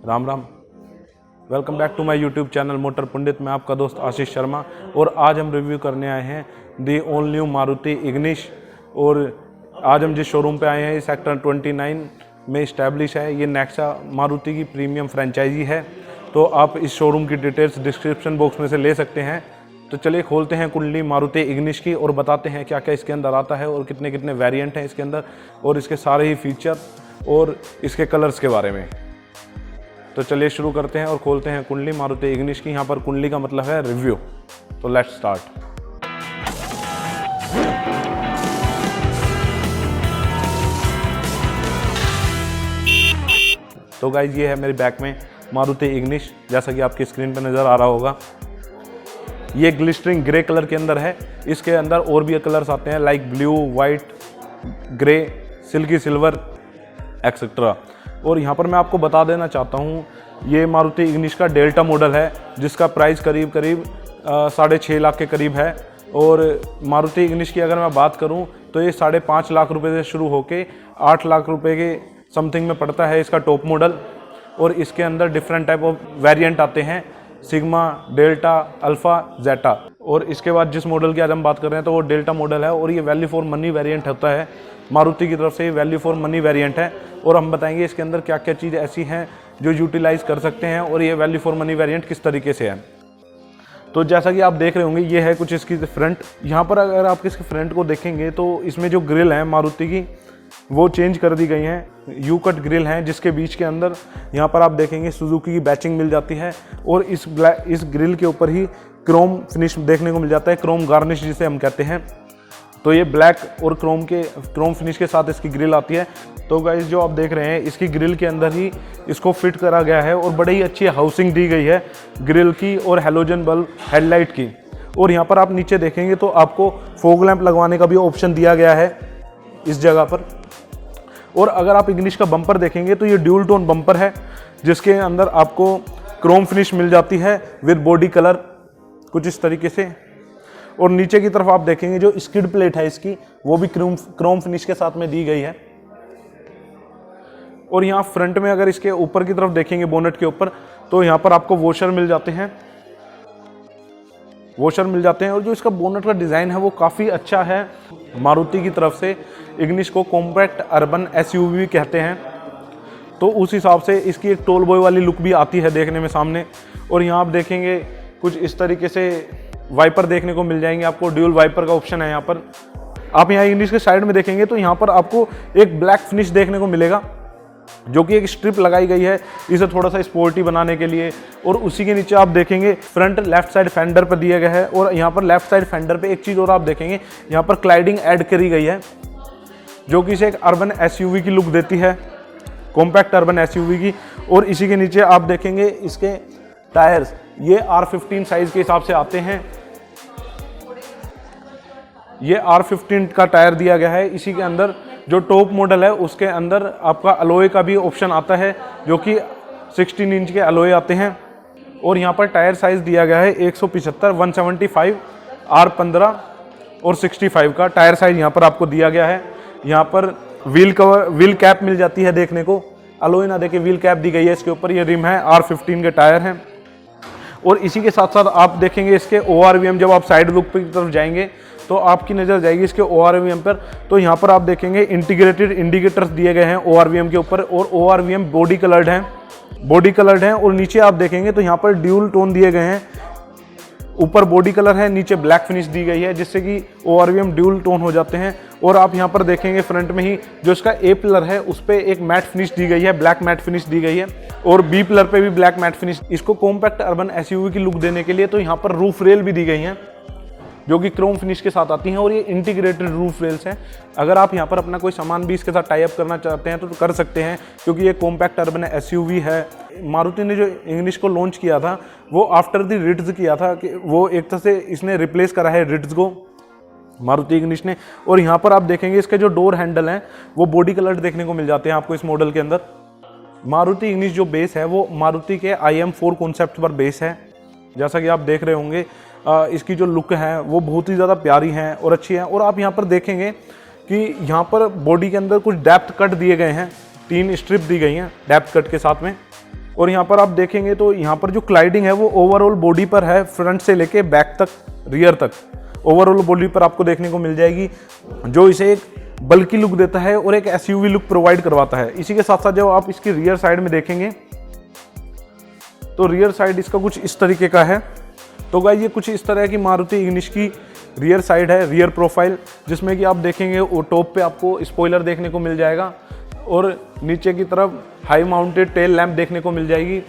Ram Ram. Welcome back to my YouTube channel motor Pandit. मैं आपका दोस्त आशीष शर्मा और आज हम रिव्यू करने आए हैं दी ऑल न्यू मारुति इग्निश। और आज हम जिस शोरूम पे आए हैं इस सेक्टर 29 में इस्टेब्लिश है। ये नेक्सा मारुति की प्रीमियम फ्रेंचाइजी है। तो आप इस शोरूम की डिटेल्स डिस्क्रिप्शन बॉक्स में से ले सकते हैं। तो चलिए खोलते हैं कुंडली मारुति इग्निश की और बताते हैं क्या क्या इसके अंदर आता है और कितने कितने वेरिएंट हैं इसके अंदर और इसके सारे ही फीचर और इसके कलर्स के बारे में। तो चलिए शुरू करते हैं और खोलते हैं कुंडली मारुति इग्निश की। यहाँ पर कुंडली का मतलब है रिव्यू। तो लेट्स स्टार्ट। तो गाइज ये है मेरे बैक में मारुति इग्निश, जैसा कि आपकी स्क्रीन पर नज़र आ रहा होगा। ये ग्लिस्टरिंग ग्रे कलर के अंदर है। इसके अंदर और भी कलर्स आते हैं like blue, white, grey, silkie silver etcetera. और यहाँ पर मैं आपको बता देना चाहता हूँ ये मारुति इग्निश का डेल्टा मॉडल है जिसका प्राइस करीब 6.5 लाख के करीब है। और मारुति इग्निश की अगर मैं बात करूँ तो ये 5.5 लाख रुपए से शुरू होके 8 लाख रुपए के समथिंग में पड़ता है इसका टॉप मॉडल। और इसके अंदर डिफरेंट टाइप ऑफ वेरिएंट आते हैं, सिग्मा, डेल्टा, अल्फा, जेटा। और इसके बाद जिस मॉडल की आज हम बात कर रहे हैं तो वो डेल्टा मॉडल है और ये वैल्यू फॉर मनी वेरिएंट होता है। मारुति की तरफ से ये वैल्यू फॉर मनी वेरिएंट है और हम बताएंगे इसके अंदर क्या क्या चीज़ ऐसी हैं जो यूटिलाइज कर सकते हैं और ये वैल्यू फॉर मनी वेरिएंट किस तरीके से है। तो जैसा कि आप देख रहे होंगे ये है कुछ इसकी फ्रंट। यहाँ पर अगर आप इसके फ्रंट को देखेंगे तो इसमें जो ग्रिल है मारुति की वो चेंज कर दी गई हैं। यू कट ग्रिल हैं जिसके बीच के अंदर यहाँ पर आप देखेंगे सुजुकी की बैचिंग मिल जाती है और इस ग्रिल के ऊपर ही क्रोम फिनिश देखने को मिल जाता है, क्रोम गार्निश जिसे हम कहते हैं। तो ये ब्लैक और क्रोम फिनिश के साथ इसकी ग्रिल आती है। तो गाइस जो आप देख रहे हैं इसकी ग्रिल के अंदर ही इसको फिट करा गया है और बड़ी ही अच्छी हाउसिंग दी गई है ग्रिल की और हेलोजन बल्ब हेडलाइट की। और यहाँ पर आप नीचे देखेंगे तो आपको फॉग लैंप लगवाने का भी ऑप्शन दिया गया है इस जगह पर। और अगर आप इग्निश का बम्पर देखेंगे तो ये ड्यूल टोन बम्पर है जिसके अंदर आपको क्रोम फिनिश मिल जाती है विद बॉडी कलर कुछ इस तरीके से। और नीचे की तरफ आप देखेंगे जो स्किड प्लेट है इसकी वो भी क्रोम फिनिश के साथ में दी गई है। और यहाँ फ्रंट में अगर इसके ऊपर की तरफ देखेंगे बोनेट के ऊपर तो यहाँ पर आपको वॉशर मिल जाते हैं और जो इसका बोनेट का डिज़ाइन है वो काफ़ी अच्छा है। मारुति की तरफ से इग्निश को कॉम्पैक्ट अर्बन एसयूवी कहते हैं तो उस हिसाब से इसकी एक टोल बॉय वाली लुक भी आती है देखने में सामने। और यहाँ आप देखेंगे कुछ इस तरीके से वाइपर देखने को मिल जाएंगे, आपको ड्यूल वाइपर का ऑप्शन है यहाँ पर। आप यहाँ इग्निश के साइड में देखेंगे तो यहाँ पर आपको एक ब्लैक फिनिश देखने को मिलेगा जो कि एक स्ट्रिप लगाई गई है इसे थोड़ा सा स्पोर्टी बनाने के लिए। और उसी के नीचे आप देखेंगे फ्रंट लेफ्ट साइड फेंडर पर दिया गया है और यहाँ पर लेफ्ट साइड फेंडर पे एक चीज़ और आप देखेंगे यहाँ पर क्लाइडिंग ऐड करी गई है जो कि इसे एक अर्बन एसयूवी की लुक देती है, कॉम्पैक्ट अर्बन एसयूवी की। और इसी के नीचे आप देखेंगे इसके टायर्स ये R15 साइज के हिसाब से आते हैं। ये R15 का टायर दिया गया है। इसी के अंदर जो टॉप मॉडल है उसके अंदर आपका अलॉय का भी ऑप्शन आता है जो कि 16 इंच के अलॉय आते हैं। और यहाँ पर टायर साइज दिया गया है 175, 175, R15 और 65 का टायर साइज यहाँ पर आपको दिया गया है। यहाँ पर व्हील कैप मिल जाती है देखने को, अलॉय ना देके व्हील कैप दी गई है इसके ऊपर। ये रिम है, R15 के टायर हैं। और इसी के साथ साथ आप देखेंगे इसके ORVM, जब आप साइड लुक की तरफ जाएंगे तो आपकी नज़र जाएगी इसके ORVM पर। तो यहाँ पर आप देखेंगे इंटीग्रेटेड इंडिकेटर्स दिए गए हैं ORVM के ऊपर और ORVM बॉडी कलर्ड हैं। और नीचे आप देखेंगे तो यहाँ पर ड्यूल टोन दिए गए हैं, ऊपर बॉडी कलर है, नीचे ब्लैक फिनिश दी गई है जिससे कि ORVM ड्यूल टोन हो जाते हैं। और आप यहाँ पर देखेंगे फ्रंट में ही जो इसका A पिलर है उस पर एक मैट फिनिश दी गई है, ब्लैक मैट फिनिश दी गई है और B पिलर पे भी ब्लैक मैट फिनिश। इसको कॉम्पैक्ट अर्बन एसयूवी की लुक देने के लिए तो यहाँ पर रूफ रेल भी दी गई हैं जो कि क्रोम फिनिश के साथ आती हैं और ये इंटीग्रेटेड रूफ रेल्स हैं। अगर आप यहाँ पर अपना कोई सामान भी इसके साथ टाई अप करना चाहते हैं तो कर सकते हैं क्योंकि ये कॉम्पैक्ट अर्बन एसयूवी है। मारुति ने जो इग्निश को लॉन्च किया था वो आफ्टर द रिट्ज किया था कि वो एक तरह से इसने रिप्लेस करा है रिट्ज को मारुति इग्निश ने। और यहाँ पर आप देखेंगे इसके जो डोर हैंडल हैं वो बॉडी कलर देखने को मिल जाते हैं आपको इस मॉडल के अंदर। मारुति इग्निश जो बेस है वो मारुति के IM4 कॉन्सेप्ट पर बेस है। जैसा कि आप देख रहे होंगे इसकी जो लुक है वो बहुत ही ज़्यादा प्यारी है और अच्छी है। और आप यहाँ पर देखेंगे कि यहाँ पर बॉडी के अंदर कुछ डेप्थ कट दिए गए हैं, 3 स्ट्रिप दी गई हैं डेप्थ कट के साथ में। और यहाँ पर आप देखेंगे तो यहाँ पर जो क्लाइडिंग है वो ओवरऑल बॉडी पर है, फ्रंट से लेके बैक तक, रियर तक ओवरऑल बॉडी पर आपको देखने को मिल जाएगी, जो इसे एक बल्कि लुक देता है और एक एसयूवी लुक प्रोवाइड करवाता है। इसी के साथ साथ जब आप इसकी रियर साइड में देखेंगे तो रियर साइड इसका कुछ इस तरीके का है। तो गाइस ये कुछ इस तरह की मारुति इग्निश की रियर साइड है, रियर प्रोफाइल, जिसमें कि आप देखेंगे वो टॉप पे आपको स्पॉइलर देखने को मिल जाएगा और नीचे की तरफ हाई माउंटेड टेल लैंप देखने को मिल जाएगी।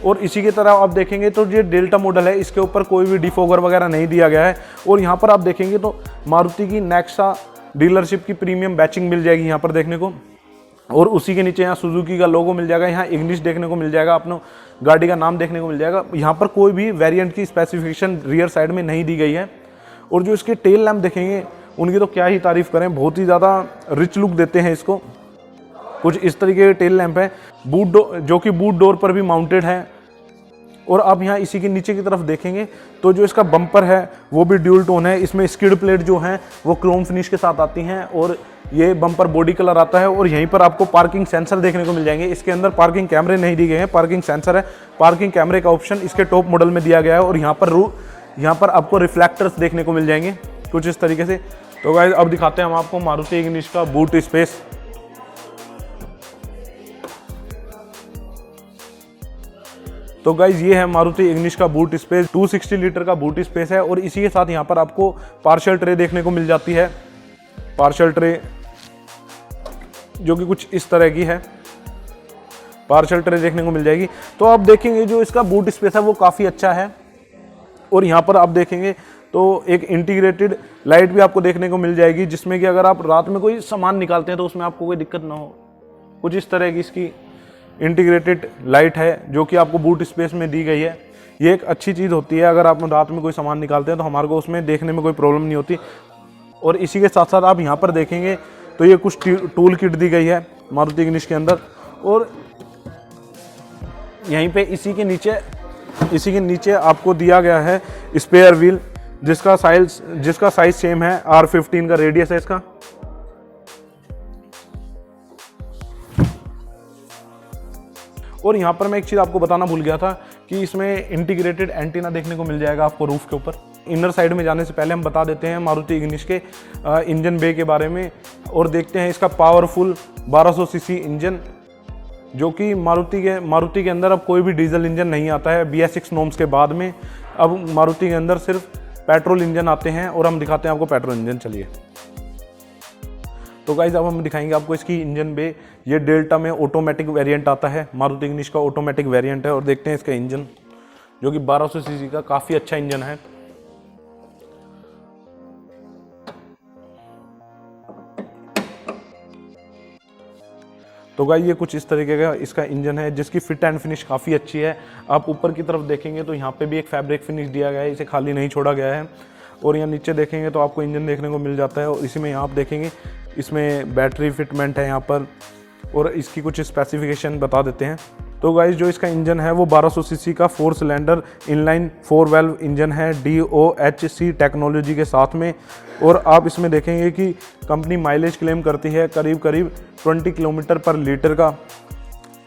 और इसी की तरह आप देखेंगे तो ये डेल्टा मॉडल है, इसके ऊपर कोई भी डिफोगर वगैरह नहीं दिया गया है। और यहाँ पर आप देखेंगे तो मारुति की नेक्सा डीलरशिप की प्रीमियम बैचिंग मिल जाएगी यहाँ पर देखने को। और उसी के नीचे यहाँ सुजुकी का लोगो मिल जाएगा, यहाँ इग्निश देखने को मिल जाएगा, अपना गाड़ी का नाम देखने को मिल जाएगा। यहाँ पर कोई भी वेरिएंट की स्पेसिफिकेशन रियर साइड में नहीं दी गई है। और जो इसके टेल लैंप देखेंगे उनकी तो क्या ही तारीफ करें, बहुत ही ज़्यादा रिच लुक देते हैं इसको। कुछ इस तरीके के टेल लैंप है, जो कि बूट डोर पर भी माउंटेड है। और आप यहाँ इसी के नीचे की तरफ देखेंगे तो जो इसका बम्पर है वो भी ड्यूल टोन है, इसमें स्किड प्लेट जो हैं वो क्रोम फिनिश के साथ आती हैं और ये बम्पर बॉडी कलर आता है। और यहीं पर आपको पार्किंग सेंसर देखने को मिल जाएंगे। इसके अंदर पार्किंग कैमरे नहीं दिए गए हैं, पार्किंग सेंसर है। पार्किंग कैमरे का ऑप्शन इसके टॉप मॉडल में दिया गया है। और यहाँ पर आपको रिफ्लेक्टर्स देखने को मिल जाएंगे कुछ इस तरीके से। तो गाइस अब दिखाते हैं हम आपको मारुति इग्निश का बूट स्पेस। तो गाइज ये है मारुति इग्निश का बूट स्पेस, 260 लीटर का बूट स्पेस है। और इसी के साथ यहाँ पर आपको पार्शियल ट्रे देखने को मिल जाती है, पार्शियल ट्रे जो कि कुछ इस तरह की है, पार्शियल ट्रे देखने को मिल जाएगी। तो आप देखेंगे जो इसका बूट स्पेस है वो काफ़ी अच्छा है। और यहाँ पर आप देखेंगे तो एक इंटीग्रेटेड लाइट भी आपको देखने को मिल जाएगी, जिसमें कि अगर आप रात में कोई सामान निकालते हैं तो उसमें आपको कोई दिक्कत ना हो। कुछ इस तरह की इसकी इंटीग्रेटेड लाइट है जो कि आपको बूट स्पेस में दी गई है। ये एक अच्छी चीज़ होती है, अगर आप रात में कोई सामान निकालते हैं तो हमारे को उसमें देखने में कोई प्रॉब्लम नहीं होती। और इसी के साथ साथ आप यहाँ पर देखेंगे तो ये कुछ टूल किट दी गई है मारुति इग्निश के अंदर। और यहीं पे इसी के नीचे आपको दिया गया है स्पेयर व्हील, जिसका साइज सेम है, R15 का रेडियस है इसका। और यहाँ पर मैं एक चीज़ आपको बताना भूल गया था कि इसमें इंटीग्रेटेड एंटीना देखने को मिल जाएगा आपको रूफ के ऊपर। इनर साइड में जाने से पहले हम बता देते हैं मारुति इग्निश के इंजन बे के बारे में और देखते हैं इसका पावरफुल 1200 सीसी इंजन, जो कि मारुति के अंदर अब कोई भी डीजल इंजन नहीं आता है। BS6 नॉर्म्स के बाद में अब मारुति के अंदर सिर्फ पेट्रोल इंजन आते हैं। और हम दिखाते हैं आपको पेट्रोल इंजन, चलिए। तो गाइज अब हम दिखाएंगे आपको इसकी इंजन बे। ये डेल्टा में ऑटोमेटिक वेरिएंट आता है, मारुति इग्निश का ऑटोमेटिक वेरिएंट है। और देखते हैं इसका इंजन, जो कि 1200 सीसी का काफ़ी अच्छा इंजन है। तो गाइस ये कुछ इस तरीके का इसका इंजन है, जिसकी फिट एंड फिनिश काफ़ी अच्छी है। आप ऊपर की तरफ देखेंगे तो यहाँ पे भी एक फैब्रिक फिनिश दिया गया है, इसे खाली नहीं छोड़ा गया है। और यहाँ नीचे देखेंगे तो आपको इंजन देखने को मिल जाता है। और इसी में यहाँ आप देखेंगे इसमें बैटरी फिटमेंट है यहाँ पर, और इसकी कुछ स्पेसिफिकेशन बता देते हैं। तो गाइस जो इसका इंजन है वो 1200 सीसी का 4 सिलेंडर इनलाइन 4 वाल्व इंजन है DOHC टेक्नोलॉजी के साथ में। और आप इसमें देखेंगे कि कंपनी माइलेज क्लेम करती है करीब 20 किलोमीटर पर लीटर का।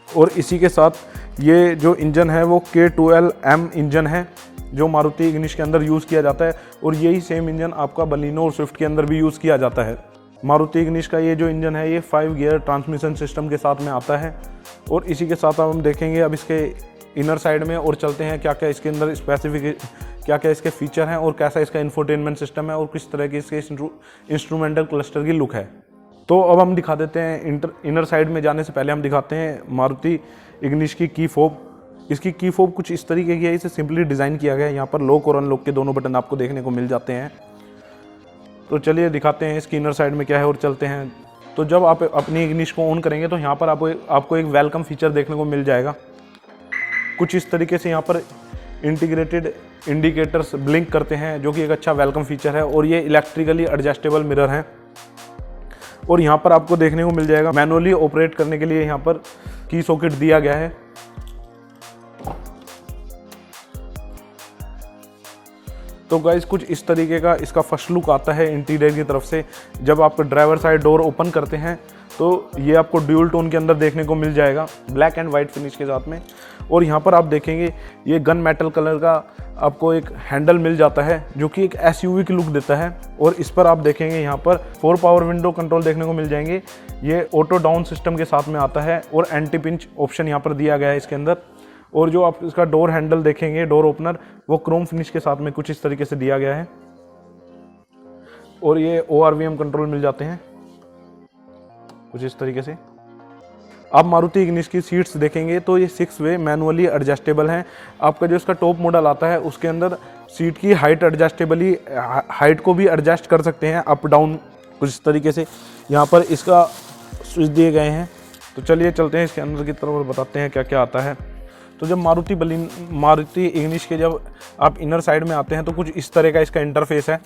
और इसी के साथ ये जो इंजन है वो K12M इंजन है, जो मारुति इग्निश के अंदर यूज़ किया जाता है। और यही सेम इंजन आपका बलिनो और स्विफ्ट के अंदर भी यूज़ किया जाता है। मारुति इग्निश का ये जो इंजन है ये 5 गियर ट्रांसमिशन सिस्टम के साथ में आता है। और इसी के साथ अब हम देखेंगे अब इसके इनर साइड में और चलते हैं क्या क्या इसके अंदर क्या क्या इसके फीचर हैं और कैसा इसका इंफोटेनमेंट सिस्टम है और किस तरह की इसके इंस्ट्रूमेंटल क्लस्टर की लुक है। तो अब हम दिखा देते हैं इनर साइड में जाने से पहले हम दिखाते हैं मारुति इग्निश की की फोब। इसकी की फोब कुछ इस तरीके की है, इसे सिंपली डिज़ाइन किया गया है। यहाँ पर लॉक और अनलॉक के दोनों बटन आपको देखने को मिल जाते हैं। तो चलिए दिखाते हैं इसकी इनर साइड में क्या है और चलते हैं। तो जब आप अपनी इग्निश को ऑन करेंगे तो यहाँ पर आपको एक वेलकम फीचर देखने को मिल जाएगा। कुछ इस तरीके से यहाँ पर इंटीग्रेटेड इंडिकेटर्स ब्लिंक करते हैं, जो कि एक अच्छा वेलकम फीचर है। और ये इलेक्ट्रिकली एडजस्टेबल मिरर हैं। और यहाँ पर आपको देखने को मिल जाएगा मैनुअली ऑपरेट करने के लिए यहाँ पर की सॉकेट दिया गया है। तो गाइस कुछ इस तरीके का इसका फर्स्ट लुक आता है इंटीरियर की तरफ से। जब आप ड्राइवर साइड डोर ओपन करते हैं तो ये आपको ड्यूल टोन के अंदर देखने को मिल जाएगा, ब्लैक एंड वाइट फिनिश के साथ में। और यहाँ पर आप देखेंगे ये गन मेटल कलर का आपको एक हैंडल मिल जाता है जो कि एक एसयूवी की लुक देता है। और इस पर आप देखेंगे यहाँ पर 4 पावर विंडो कंट्रोल देखने को मिल जाएंगे। ये ऑटो डाउन सिस्टम के साथ में आता है और एंटी पिंच ऑप्शन यहाँ पर दिया गया है इसके अंदर। और जो आप इसका डोर हैंडल देखेंगे, डोर ओपनर, वो क्रोम फिनिश के साथ में कुछ इस तरीके से दिया गया है। और ये ORVM कंट्रोल मिल जाते हैं कुछ इस तरीके से। आप मारुति इग्निस की सीट्स देखेंगे तो ये 6 वे मैनुअली एडजस्टेबल हैं। आपका जो इसका टॉप मॉडल आता है उसके अंदर सीट की हाइट एडजस्टेबली, हाइट को भी एडजस्ट कर सकते हैं अप डाउन कुछ इस तरीके से। यहाँ पर इसका स्विच दिए गए हैं। तो चलिए चलते हैं इसके अंदर की तरफ और बताते हैं क्या क्या आता है। तो जब मारुति इग्निस के जब आप इनर साइड में आते हैं तो कुछ इस तरह का इसका इंटरफेस है।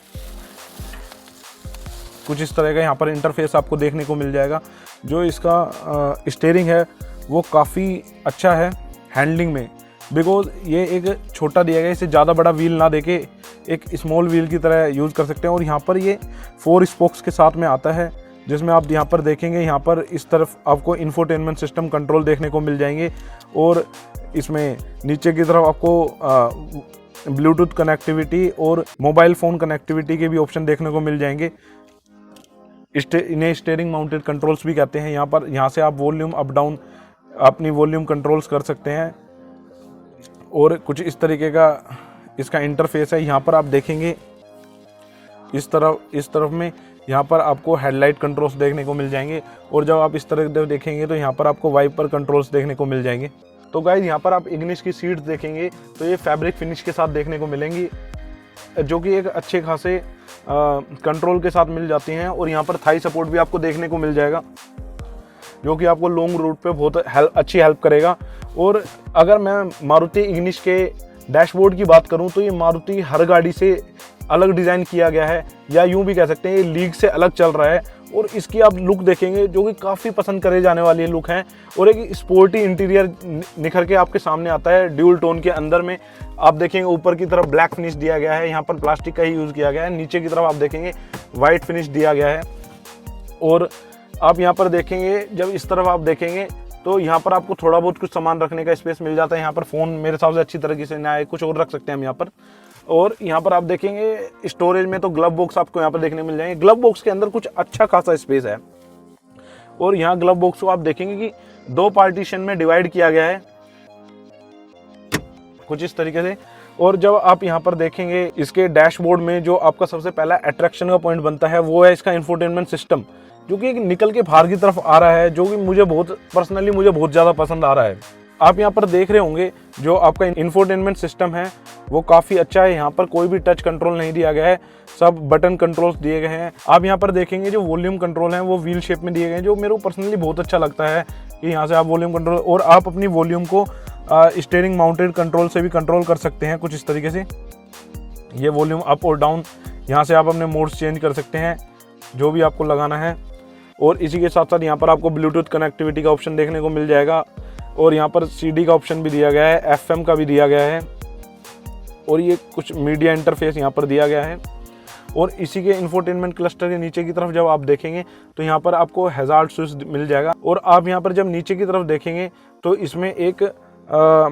कुछ इस तरह का यहाँ पर इंटरफेस आपको देखने को मिल जाएगा। जो इसका स्टीयरिंग है वो काफ़ी अच्छा है हैंडलिंग में, बिकॉज ये एक छोटा दिया गया, इसे ज़्यादा बड़ा व्हील ना देके एक स्मॉल व्हील की तरह यूज़ कर सकते हैं। और यहाँ पर ये 4 स्पोक्स के साथ में आता है, जिसमें आप यहाँ पर देखेंगे यहाँ पर इस तरफ आपको इंफोटेनमेंट सिस्टम कंट्रोल देखने को मिल जाएंगे। और इसमें नीचे की तरफ आपको ब्लूटूथ कनेक्टिविटी और मोबाइल फ़ोन कनेक्टिविटी के भी ऑप्शन देखने को मिल जाएंगे। इन्हें स्टीयरिंग माउंटेड कंट्रोल्स भी कहते हैं। यहाँ से आप वॉल्यूम अप डाउन अपनी वॉल्यूम कंट्रोल्स कर सकते हैं। और कुछ इस तरीके का इसका इंटरफेस है। यहाँ पर आप देखेंगे इस तरफ में यहाँ पर आपको हेडलाइट कंट्रोल्स देखने को मिल जाएंगे। और जब आप इस तरह देखेंगे तो यहाँ पर आपको वाइपर कंट्रोल्स देखने को मिल जाएंगे। तो गाइस यहाँ पर आप इग्निस की सीट्स देखेंगे तो ये फैब्रिक फिनिश के साथ देखने को मिलेंगी, जो कि एक अच्छे खासे कंट्रोल के साथ मिल जाती हैं। और यहाँ पर थाई सपोर्ट भी आपको देखने को मिल जाएगा, जो कि आपको लॉन्ग रूट पे बहुत अच्छी हेल्प करेगा। और अगर मैं मारुति इग्निस के डैशबोर्ड की बात करूं तो ये मारुति हर गाड़ी से अलग डिज़ाइन किया गया है, या यूं भी कह सकते हैं ये लीग से अलग चल रहा है। और इसकी आप लुक देखेंगे जो कि काफ़ी पसंद करे जाने वाली लुक है। और एक स्पोर्टी इंटीरियर निखर के आपके सामने आता है ड्यूल टोन के अंदर में। आप देखेंगे ऊपर की तरफ ब्लैक फिनिश दिया गया है, यहाँ पर प्लास्टिक का ही यूज़ किया गया है। नीचे की तरफ आप देखेंगे वाइट फिनिश दिया गया है। और आप यहाँ पर देखेंगे जब इस तरफ आप देखेंगे तो यहाँ पर आपको थोड़ा बहुत कुछ सामान रखने का स्पेस मिल जाता है। यहाँ पर फ़ोन मेरे हिसाब से अच्छी तरीके से ना है, कुछ और रख सकते हैं हम यहाँ पर। और यहाँ पर आप देखेंगे स्टोरेज में तो ग्लव बॉक्स आपको यहाँ पर देखने मिल जाएंगे। ग्लव बॉक्स के अंदर कुछ अच्छा खासा स्पेस है। और यहाँ ग्लव बॉक्स को आप देखेंगे कि 2 पार्टीशन में डिवाइड किया गया है कुछ इस तरीके से। और जब आप यहाँ पर देखेंगे इसके डैशबोर्ड में जो आपका सबसे पहला अट्रैक्शन का पॉइंट बनता है वो है इसका इंफोटेनमेंट सिस्टम, जो कि निकल के बाहर की तरफ आ रहा है, जो कि मुझे बहुत ज़्यादा पसंद आ रहा है। आप यहाँ पर देख रहे होंगे जो आपका इंफोटेनमेंट सिस्टम है वो काफ़ी अच्छा है। यहाँ पर कोई भी टच कंट्रोल नहीं दिया गया है, सब बटन कंट्रोल्स दिए गए हैं। आप यहाँ पर देखेंगे जो वॉल्यूम कंट्रोल हैं वो व्हील शेप में दिए गए हैं, जो मेरे को पर्सनली बहुत अच्छा लगता है कि यहाँ से आप वॉल्यूम कंट्रोल, और आप अपनी वॉल्यूम को स्टीयरिंग माउंटेड कंट्रोल से भी कंट्रोल कर सकते हैं कुछ इस तरीके से। ये वॉल्यूम अप और डाउन, यहाँ से आप अपने मोड्स चेंज कर सकते हैं जो भी आपको लगाना है। और इसी के साथ साथ यहाँ पर आपको ब्लूटूथ कनेक्टिविटी का ऑप्शन देखने को मिल जाएगा। और यहाँ पर CD का ऑप्शन भी दिया गया है, FM का भी दिया गया है। और ये कुछ मीडिया इंटरफेस यहाँ पर दिया गया है। और इसी के इंफोटेनमेंट क्लस्टर के नीचे की तरफ जब आप देखेंगे तो यहाँ पर आपको हैजार्ड स्विच मिल जाएगा। और आप यहाँ पर जब नीचे की तरफ देखेंगे तो इसमें एक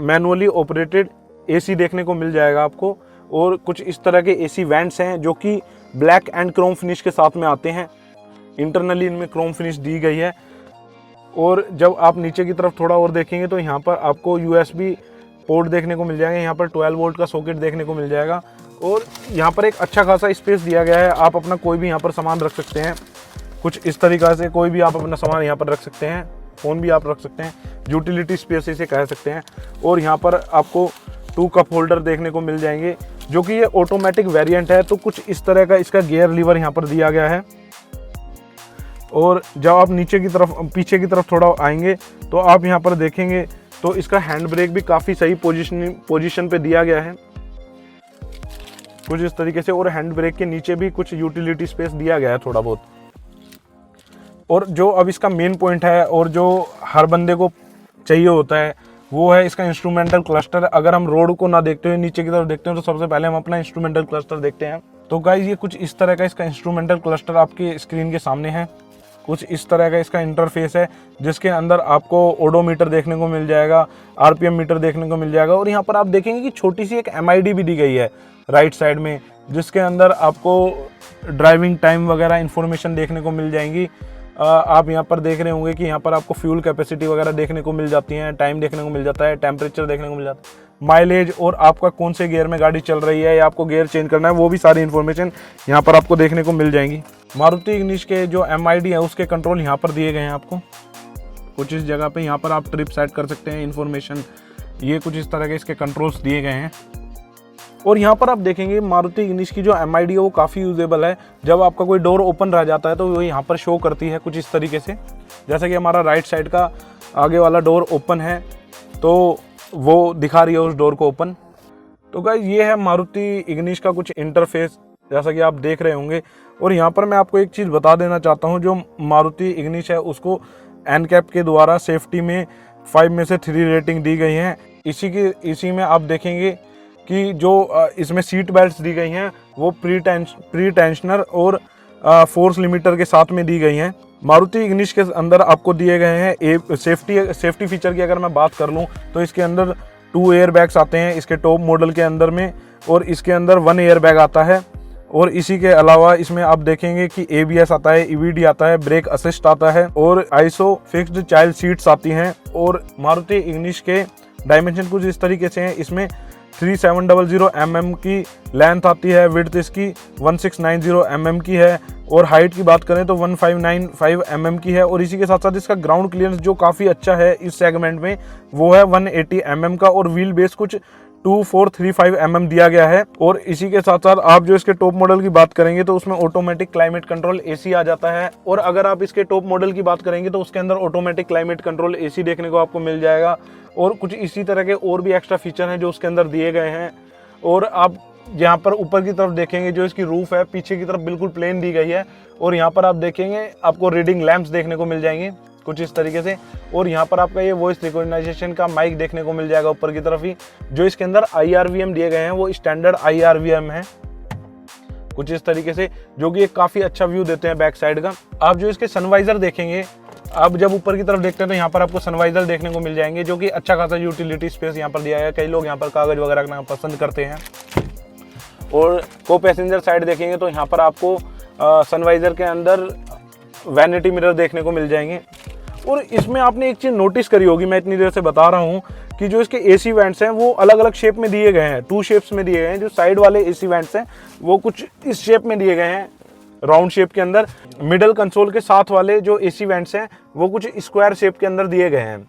मैनुअली ऑपरेटेड AC देखने को मिल जाएगा आपको। और कुछ इस तरह के AC वेंट्स हैं जो कि ब्लैक एंड क्रोम फिनिश के साथ में आते हैं। इंटरनली इनमें क्रोम फिनिश दी गई है। और जब आप नीचे की तरफ थोड़ा और देखेंगे तो यहाँ पर आपको USB पोर्ट देखने को मिल जाएगा। यहाँ पर 12 वोल्ट का सॉकेट देखने को मिल जाएगा। और यहाँ पर एक अच्छा खासा स्पेस दिया गया है, आप अपना कोई भी यहाँ पर सामान रख सकते हैं कुछ इस तरीक़ा से। कोई भी आप अपना सामान यहाँ पर रख सकते हैं, फ़ोन भी आप रख सकते हैं, यूटिलिटी स्पेस इसे कह सकते हैं। और यहाँ पर आपको 2 कप होल्डर देखने को मिल जाएंगे, जो कि ये ऑटोमेटिक वेरिएंट है। तो कुछ इस तरह का इसका गियर लीवर यहाँ पर दिया गया है। और जब आप पीछे की तरफ थोड़ा आएंगे तो आप यहाँ पर देखेंगे तो इसका हैंड ब्रेक भी काफ़ी सही पोजीशन पे दिया गया है कुछ इस तरीके से। और हैंड ब्रेक के नीचे भी कुछ यूटिलिटी स्पेस दिया गया है थोड़ा बहुत। और जो अब इसका मेन पॉइंट है और जो हर बंदे को चाहिए होता है वो है इसका इंस्ट्रूमेंटल क्लस्टर। अगर हम रोड को ना देखते हुए नीचे की तरफ देखते हैं तो सबसे पहले हम अपना इंस्ट्रूमेंटल क्लस्टर देखते हैं। तो गाइस ये कुछ इस तरह का इसका इंस्ट्रूमेंटल क्लस्टर आपके स्क्रीन के सामने है। कुछ इस तरह का इसका इंटरफेस है, जिसके अंदर आपको ओडोमीटर देखने को मिल जाएगा, आरपीएम मीटर देखने को मिल जाएगा। और यहाँ पर आप देखेंगे कि छोटी सी एक एमआईडी भी दी गई है राइट साइड में, जिसके अंदर आपको ड्राइविंग टाइम वगैरह इन्फॉर्मेशन देखने को मिल जाएंगी। आप यहाँ पर देख रहे होंगे कि यहाँ पर आपको फ्यूल कैपेसिटी वगैरह देखने को मिल जाती है, टाइम देखने को मिल जाता है, टेम्परेचर देखने को मिल जाता है, माइलेज और आपका कौन से गियर में गाड़ी चल रही है या आपको गियर चेंज करना है, वो भी सारी इन्फॉर्मेशन यहाँ पर आपको देखने को मिल जाएंगी। मारुति इग्निश के जो एमआईडी है उसके कंट्रोल यहाँ पर दिए गए हैं आपको कुछ इस जगह पे। यहाँ पर आप ट्रिप सेट कर सकते हैं, इन्फॉर्मेशन, ये कुछ इस तरह के इसके कंट्रोल्स दिए गए हैं। और यहाँ पर आप देखेंगे मारुति इग्निश की जो एमआईडी है वो काफ़ी यूजेबल है। जब आपका कोई डोर ओपन रह जाता है तो वो यहाँ पर शो करती है कुछ इस तरीके से, जैसा कि हमारा राइट साइड का आगे वाला डोर ओपन है तो वो दिखा रही है उस डोर को ओपन। तो गाइस ये है मारुति इग्निश का कुछ इंटरफेस, जैसा कि आप देख रहे होंगे। और यहाँ पर मैं आपको एक चीज़ बता देना चाहता हूँ, जो मारुति इग्निश है उसको एनकैप के द्वारा सेफ्टी में 5 में से 3 रेटिंग दी गई है। इसी में आप देखेंगे कि जो इसमें सीट बेल्ट्स दी गई हैं वो प्री टेंशनर और फोर्स लिमिटर के साथ में दी गई हैं। मारुति इग्निश के अंदर आपको दिए गए हैं सेफ्टी फीचर की अगर मैं बात कर लूँ तो इसके अंदर 2 एयर बैग्स आते हैं इसके टॉप मॉडल के अंदर में, और इसके अंदर 1 एयर बैग आता है। और इसी के अलावा इसमें आप देखेंगे कि ABS आता है, EBD आता है, ब्रेक असिस्ट आता है और ISO फिक्स्ड चाइल्ड सीट्स आती हैं। और मारुति इग्निश के डायमेंशन कुछ इस तरीके से हैं, इसमें 3700 mm की लेंथ आती है, विड्थ इसकी 1690 mm की है, और हाइट की बात करें तो 1595 mm की है। और इसी के साथ साथ इसका ग्राउंड क्लियरेंस जो काफ़ी अच्छा है इस सेगमेंट में वो है 180 mm का, और व्हील बेस कुछ 2435 mm दिया गया है। और इसी के साथ साथ आप जो इसके टॉप मॉडल की बात करेंगे तो उसमें ऑटोमेटिक क्लाइमेट कंट्रोल AC आ जाता है। और अगर आप इसके टॉप मॉडल की बात करेंगे तो उसके अंदर ऑटोमेटिक क्लाइमेट कंट्रोल AC देखने को आपको मिल जाएगा। और कुछ इसी तरह के और भी एक्स्ट्रा फीचर हैं जो उसके अंदर दिए गए हैं। और आप यहाँ पर ऊपर की तरफ देखेंगे जो इसकी रूफ है पीछे की तरफ बिल्कुल प्लेन दी गई है, और यहाँ पर आप देखेंगे आपको रीडिंग लैंप्स देखने को मिल जाएंगे कुछ इस तरीके से। और यहाँ पर आपका ये वॉइस रिकॉग्नाइजेशन का माइक देखने को मिल जाएगा ऊपर की तरफ ही। जो इसके अंदर IRVM दिए गए हैं वो स्टैंडर्ड IRVM है कुछ इस तरीके से, जो कि एक काफ़ी अच्छा व्यू देते हैं बैक साइड का। आप जो इसके सनवाइजर देखेंगे, आप जब ऊपर की तरफ देखते हैं तो यहाँ पर आपको सनवाइजर देखने को मिल जाएंगे, जो कि अच्छा खासा यूटिलिटी स्पेस यहाँ पर दिया है। कई लोग यहाँ पर कागज वगैरह रखना पसंद करते हैं। और को पैसेंजर साइड देखेंगे तो यहाँ पर आपको सनवाइजर के अंदर वैनिटी मिरर देखने को मिल जाएंगे। और इसमें आपने एक चीज़ नोटिस करी होगी, मैं इतनी देर से बता रहा हूँ कि जो इसके AC वेंट्स हैं वो अलग अलग शेप में दिए गए हैं, 2 शेप्स में दिए गए हैं। जो साइड वाले AC वेंट्स हैं वो कुछ इस शेप में दिए गए हैं, राउंड शेप के अंदर। मिडल कंसोल के साथ वाले जो AC वेंट्स हैं वो कुछ स्क्वायर शेप के अंदर दिए गए हैं।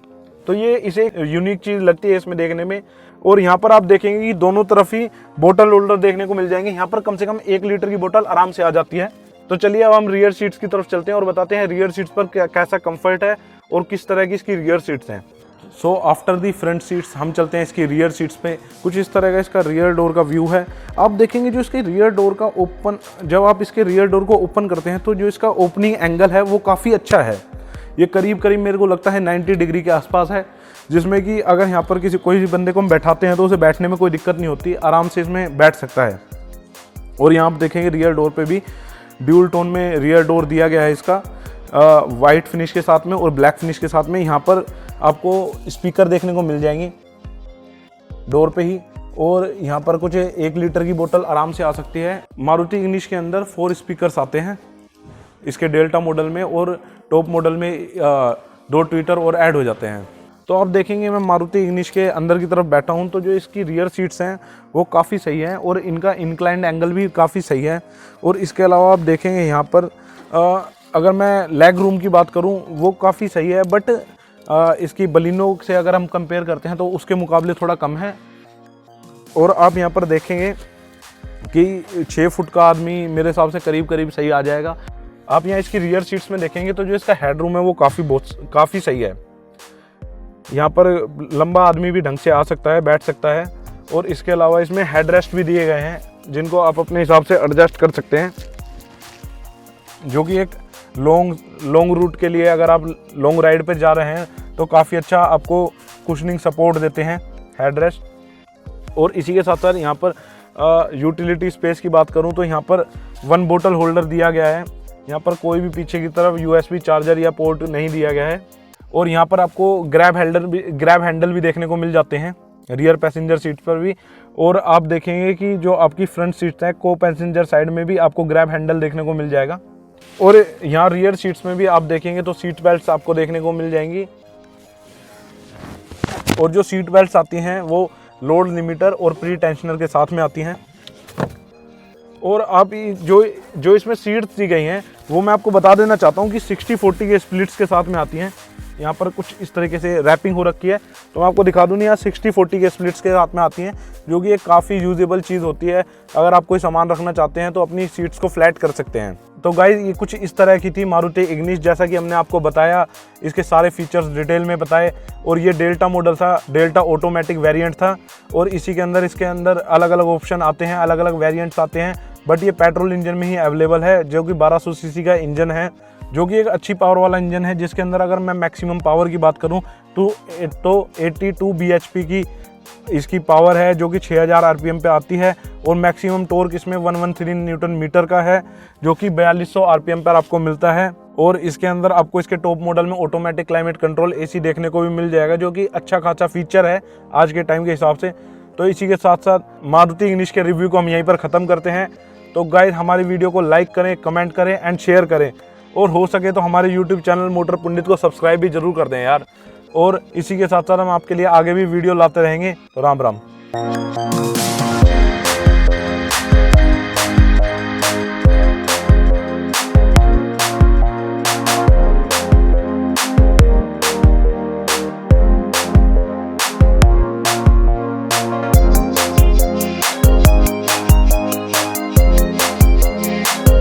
तो ये इसे यूनिक चीज़ लगती है इसमें देखने में। और यहाँ पर आप देखेंगे कि दोनों तरफ ही बोतल होल्डर देखने को मिल जाएंगे। यहाँ पर कम से कम 1 लीटर की बोतल आराम से आ जाती है। तो चलिए अब हम रियर सीट्स की तरफ चलते हैं और बताते हैं रियर सीट्स पर कैसा कंफर्ट है और किस तरह की इसकी रियर सीट्स हैं। So after the front seats हम चलते हैं इसकी रियर सीट्स पे। कुछ इस तरह का इसका रियर डोर का व्यू है। आप देखेंगे जो इसके रियर डोर का ओपन, जब आप इसके रियर डोर को ओपन करते हैं तो जो इसका ओपनिंग एंगल है वो काफ़ी अच्छा है। ये करीब मेरे को लगता है 90 डिग्री के आसपास है, जिसमें कि अगर यहाँ पर कोई भी बंदे को हम बैठाते हैं तो उसे बैठने में कोई दिक्कत नहीं होती, आराम से इसमें बैठ सकता है। और यहाँ आप देखेंगे रियर डोर पे भी ड्यूल टोन में रियर डोर दिया गया है इसका, वाइट फिनिश के साथ में और ब्लैक फिनिश के साथ में। यहाँ पर आपको स्पीकर देखने को मिल जाएंगे डोर पे ही, और यहाँ पर कुछ 1 लीटर की बोतल आराम से आ सकती है। मारुति इग्निश के अंदर 4 स्पीकर्स आते हैं इसके डेल्टा मॉडल में, और टॉप मॉडल में 2 ट्विटर और ऐड हो जाते हैं। तो आप देखेंगे मैं मारुति इग्निश के अंदर की तरफ बैठा हूँ तो जो इसकी रियर सीट्स हैं वो काफ़ी सही हैं और इनका इंक्लाइंड एंगल भी काफ़ी सही है। और इसके अलावा आप देखेंगे यहाँ पर अगर मैं लेग रूम की बात करूँ वो काफ़ी सही है, बट इसकी बलिनो से अगर हम कंपेयर करते हैं तो उसके मुकाबले थोड़ा कम है। और आप यहाँ पर देखेंगे कि 6 फुट का आदमी मेरे हिसाब से करीब सही आ जाएगा। आप यहाँ इसकी रियर सीट्स में देखेंगे तो जो इसका हेड रूम है वो काफ़ी सही है। यहाँ पर लंबा आदमी भी ढंग से आ सकता है, बैठ सकता है। और इसके अलावा इसमें हेड रेस्ट भी दिए गए हैं जिनको आप अपने हिसाब से एडजस्ट कर सकते हैं, जो कि एक लॉन्ग रूट के लिए अगर आप लॉन्ग राइड पे जा रहे हैं तो काफ़ी अच्छा आपको कुशनिंग सपोर्ट देते हैं हेड रेस्ट। और इसी के साथ साथ यहाँ पर यूटिलिटी स्पेस की बात करूँ तो यहाँ पर 1 बोतल होल्डर दिया गया है यहाँ पर कोई भी पीछे की तरफ USB चार्जर या पोर्ट नहीं दिया गया है। और यहाँ पर आपको ग्रैब हैंडल भी देखने को मिल जाते हैं रियर पैसेंजर सीट पर भी। और आप देखेंगे कि जो आपकी फ्रंट सीट्स हैं को पैसेंजर साइड में भी आपको ग्रैब हैंडल देखने को मिल जाएगा। और यहाँ रियर सीट्स में भी आप देखेंगे तो सीट बेल्ट्स आपको देखने को मिल जाएंगी। और जो सीट बेल्ट्स आती हैं वो लोड लिमिटर और प्री टेंशनर के साथ में आती हैं। और आप जो इसमें सीट्स दी गई हैं वो मैं आपको बता देना चाहता हूँ कि 60-40 के स्प्लिट्स के साथ में आती हैं। यहाँ पर कुछ इस तरीके से रैपिंग हो रखी है, तो मैं आपको दिखा दूँ नहीं, यहाँ 60-40 के स्प्लिट्स के साथ में आती हैं, जो कि एक काफ़ी यूजेबल चीज़ होती है। अगर आप कोई सामान रखना चाहते हैं तो अपनी सीट्स को फ्लैट कर सकते हैं। तो गाइस ये कुछ इस तरह की थी मारुति इग्निस, जैसा कि हमने आपको बताया, इसके सारे फीचर्स डिटेल में बताए। और ये डेल्टा मॉडल था, डेल्टा ऑटोमेटिक वेरिएंट था। और इसी के अंदर इसके अंदर अलग अलग ऑप्शन आते हैं, अलग अलग वेरिएंट्स आते हैं, बट ये पेट्रोल इंजन में ही अवेलेबल है, जो कि 1200 सीसी का इंजन है, जो कि एक अच्छी पावर वाला इंजन है, जिसके अंदर अगर मैं मैक्सिमम पावर की बात करूं तो 82 bhp की इसकी पावर है, जो कि 6000 RPM पे आती है। और मैक्सिमम टॉर्क इसमें 113 न्यूटन मीटर का है, जो कि 4200 RPM पर आपको मिलता है। और इसके अंदर आपको इसके टॉप मॉडल में ऑटोमेटिक क्लाइमेट कंट्रोल AC देखने को भी मिल जाएगा, जो कि अच्छा खासा फीचर है आज के टाइम के हिसाब से। तो इसी के साथ साथ मारुति इग्निस के रिव्यू को हम यहीं पर ख़त्म करते हैं। तो गाइस हमारी वीडियो को लाइक करें, कमेंट करें एंड शेयर करें, और हो सके तो हमारे YouTube चैनल मोटर पंडित को सब्सक्राइब भी जरूर कर दें यार। और इसी के साथ साथ हम आपके लिए आगे भी वीडियो लाते रहेंगे। तो राम राम।